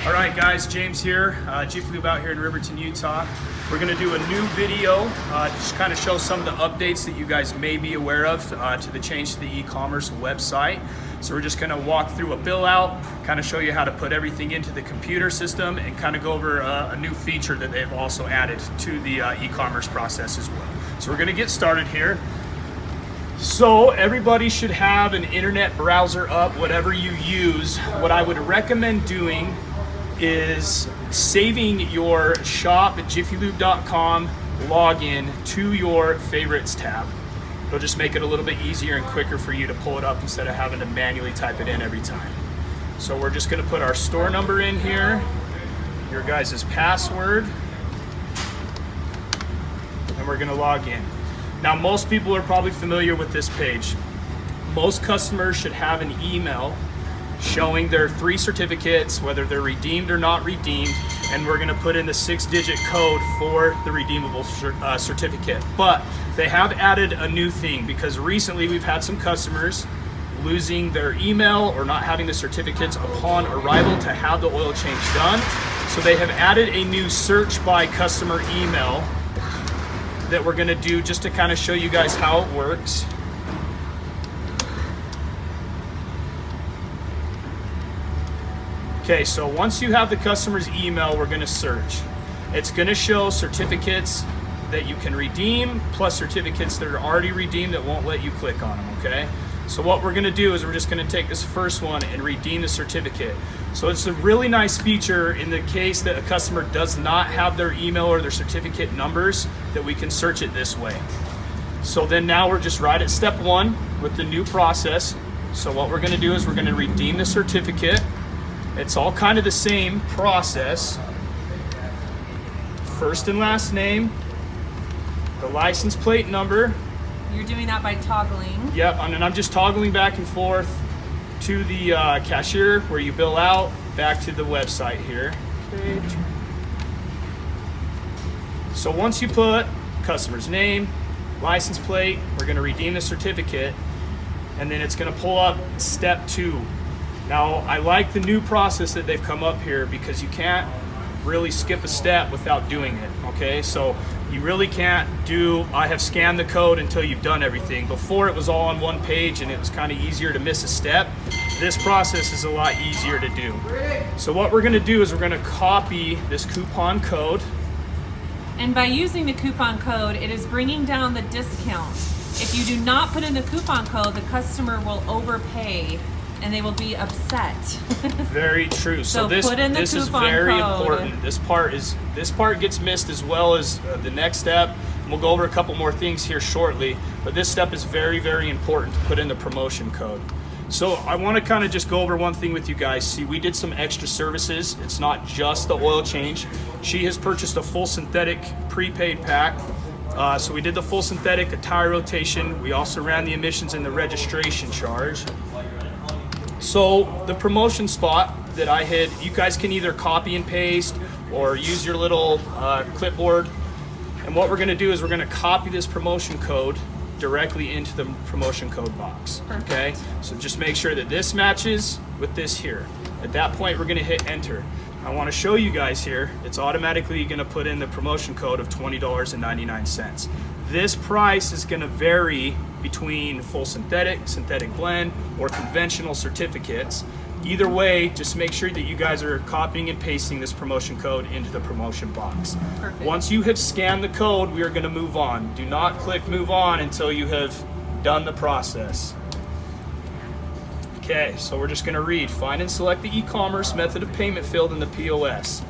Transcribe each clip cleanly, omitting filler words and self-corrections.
All right guys, James here, Jiffy Lube out here in Riverton, Utah. We're gonna do a new video, just kind of show some of the updates that you guys may be aware of to the change to the e-commerce website. So we're just gonna walk through a bill out, kind of show you how to put everything into the computer system and kind of go over a new feature that they've also added to the e-commerce process as well. So we're gonna get started here. So everybody should have an internet browser up, whatever you use. What I would recommend doing is saving your shop at jiffylube.com login to your favorites tab. It'll just make it a little bit easier and quicker for you to pull it up instead of having to manually type it in every time. So we're just gonna put our store number in here, your guys' password, and we're gonna log in. Now most people are probably familiar with this page. Most customers should have an email showing their 3 certificates, whether they're redeemed or not redeemed, and we're gonna put in the 6-digit code for the redeemable certificate. But they have added a new thing because recently we've had some customers losing their email or not having the certificates upon arrival to have the oil change done. So they have added a new search by customer email that we're gonna do just to kind of show you guys how it works. Okay, so once you have the customer's email, we're gonna search. It's gonna show certificates that you can redeem, plus certificates that are already redeemed that won't let you click on them, okay? So what we're gonna do is we're just gonna take this first one and redeem the certificate. So it's a really nice feature in the case that a customer does not have their email or their certificate numbers, that we can search it this way. So then now we're just right at step 1 with the new process. So what we're gonna do is we're gonna redeem the certificate. It's all kind of the same process. First and last name, the license plate number. You're doing that by toggling. Yep, and I'm just toggling back and forth to the cashier where you bill out, back to the website here. Okay. So once you put customer's name, license plate, we're gonna redeem the certificate, and then it's gonna pull up step 2. Now, I like the new process that they've come up here because you can't really skip a step without doing it, okay? So you really can't do, I have scanned the code until you've done everything. Before it was all on one page and it was kind of easier to miss a step. This process is a lot easier to do. So what we're gonna do is we're gonna copy this coupon code. And by using the coupon code, it is bringing down the discount. If you do not put in the coupon code, the customer will overpay and they will be upset. Very true. So this is very code. important. This part gets missed as well as the next step. And we'll go over a couple more things here shortly, but this step is very, very important to put in the promotion code. So I want to kind of just go over one thing with you guys. See, we did some extra services. It's not just the oil change. She has purchased a full synthetic prepaid pack. So we did the full synthetic, a tire rotation. We also ran the emissions and the registration charge. So the promotion spot that I had, you guys can either copy and paste or use your little clipboard. And what we're gonna do is we're gonna copy this promotion code directly into the promotion code box, okay? So just make sure that this matches with this here. At that point, we're gonna hit enter. I wanna show you guys here, it's automatically gonna put in the promotion code of $20.99. This price is gonna vary between full synthetic, synthetic blend, or conventional certificates. Either way, just make sure that you guys are copying and pasting this promotion code into the promotion box. Perfect. Once you have scanned the code, we are gonna move on. Do not click move on until you have done the process. Okay, so we're just gonna read, find and select the e-commerce method of payment field in the POS.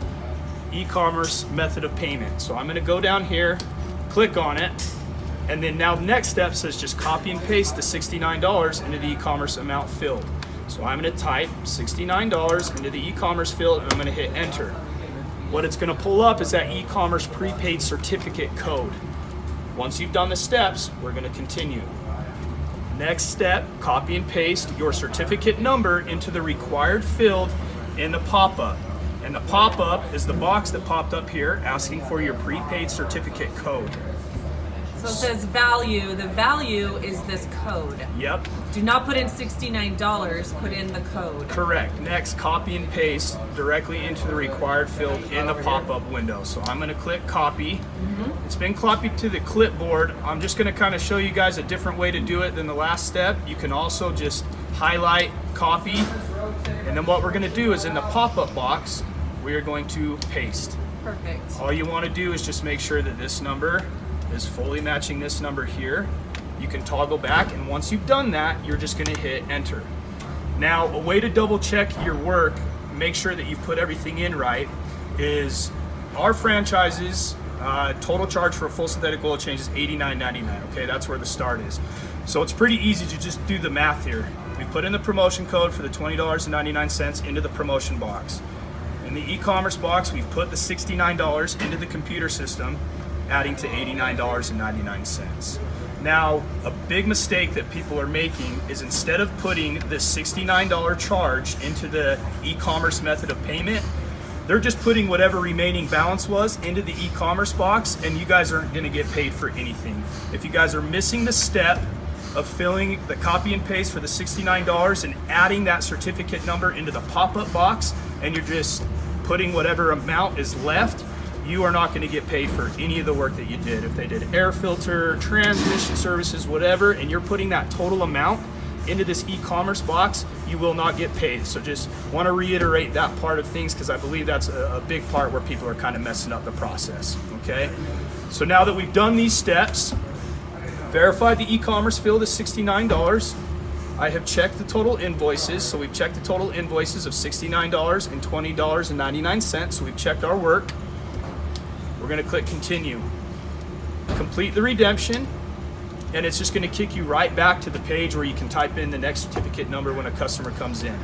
E-commerce method of payment. So I'm gonna go down here, click on it, and then now the next step says just copy and paste the $69 into the e-commerce amount field. So I'm gonna type $69 into the e-commerce field and I'm gonna hit enter. What it's gonna pull up is that e-commerce prepaid certificate code. Once you've done the steps, we're gonna continue. Next step, copy and paste your certificate number into the required field in the pop-up. And the pop-up is the box that popped up here asking for your prepaid certificate code. So it says value. The value is this code. Yep. Do not put in $69, put in the code. Correct. Next, copy and paste directly into the required field in the pop-up window. So I'm going to click copy. It's been copied to the clipboard. I'm just going to kind of show you guys a different way to do it than the last step. You can also just highlight, copy, and then what we're going to do is in the pop-up box, we are going to paste. Perfect. All you want to do is just make sure that this number is fully matching this number here. You can toggle back, and once you've done that, you're just going to hit enter. Now, a way to double check your work, make sure that you've put everything in right, is our franchises total charge for a full synthetic oil change is $89.99. Okay, that's where the start is. So it's pretty easy to just do the math here. We put in the promotion code for the $20.99 into the promotion box. In the e-commerce box, we've put the $69 into the computer system, adding to $89.99. Now, a big mistake that people are making is instead of putting the $69 charge into the e-commerce method of payment, they're just putting whatever remaining balance was into the e-commerce box, and you guys aren't going to get paid for anything. If you guys are missing the step of filling the copy and paste for the $69 and adding that certificate number into the pop-up box, and you're just putting whatever amount is left, you are not going to get paid for any of the work that you did. If they did air filter, transmission services, whatever, and you're putting that total amount into this e-commerce box, you will not get paid. So just want to reiterate that part of things, because I believe that's a big part where people are kind of messing up the process. Okay, so now that we've done these steps, verified the e-commerce field is $69. I have checked the total invoices. So we've checked the total invoices of $69 and $20.99. So we've checked our work. We're going to click continue. Complete the redemption, and it's just going to kick you right back to the page where you can type in the next certificate number when a customer comes in.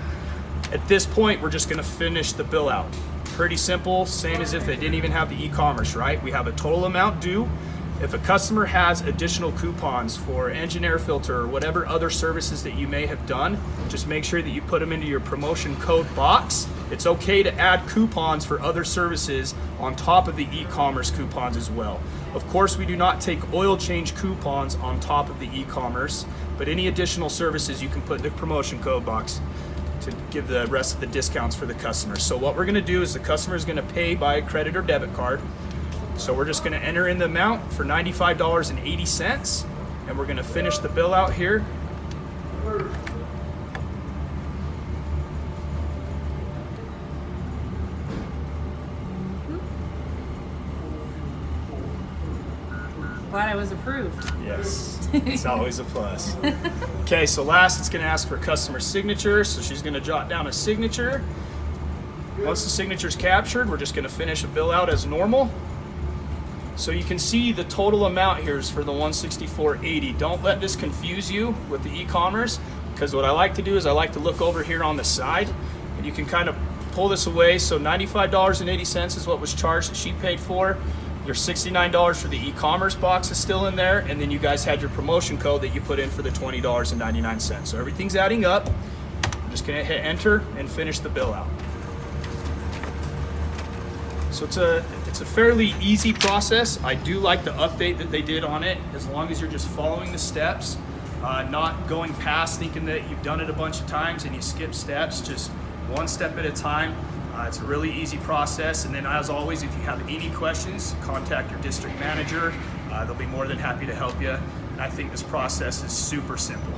At this point, we're just going to finish the bill out. Pretty simple, same as if they didn't even have the e-commerce, right? We have a total amount due. If a customer has additional coupons for engine air filter or whatever other services that you may have done, just make sure that you put them into your promotion code box. It's okay to add coupons for other services on top of the e-commerce coupons as well. Of course, we do not take oil change coupons on top of the e-commerce, but any additional services you can put in the promotion code box to give the rest of the discounts for the customer. So what we're going to do is the customer is going to pay by credit or debit card. So we're just going to enter in the amount for $95.80, and we're going to finish the bill out here. Glad I was approved. Yes, it's always a plus. Okay, so last it's going to ask for customer signature, so she's going to jot down a signature. Once the signature is captured, we're just going to finish a bill out as normal. So you can see the total amount here is for the $164.80. Don't let this confuse you with the e-commerce, because what I like to do is I like to look over here on the side, and you can kind of pull this away. So $95.80 is what was charged that she paid for. Your $69 for the e-commerce box is still in there, and then you guys had your promotion code that you put in for the $20.99. So everything's adding up. I'm just gonna hit enter and finish the bill out. So it's a fairly easy process. I do like the update that they did on it, as long as you're just following the steps, not going past thinking that you've done it a bunch of times and you skip steps, just one step at a time. It's a really easy process. And then as always, if you have any questions, contact your district manager. They'll be more than happy to help you. And I think this process is super simple.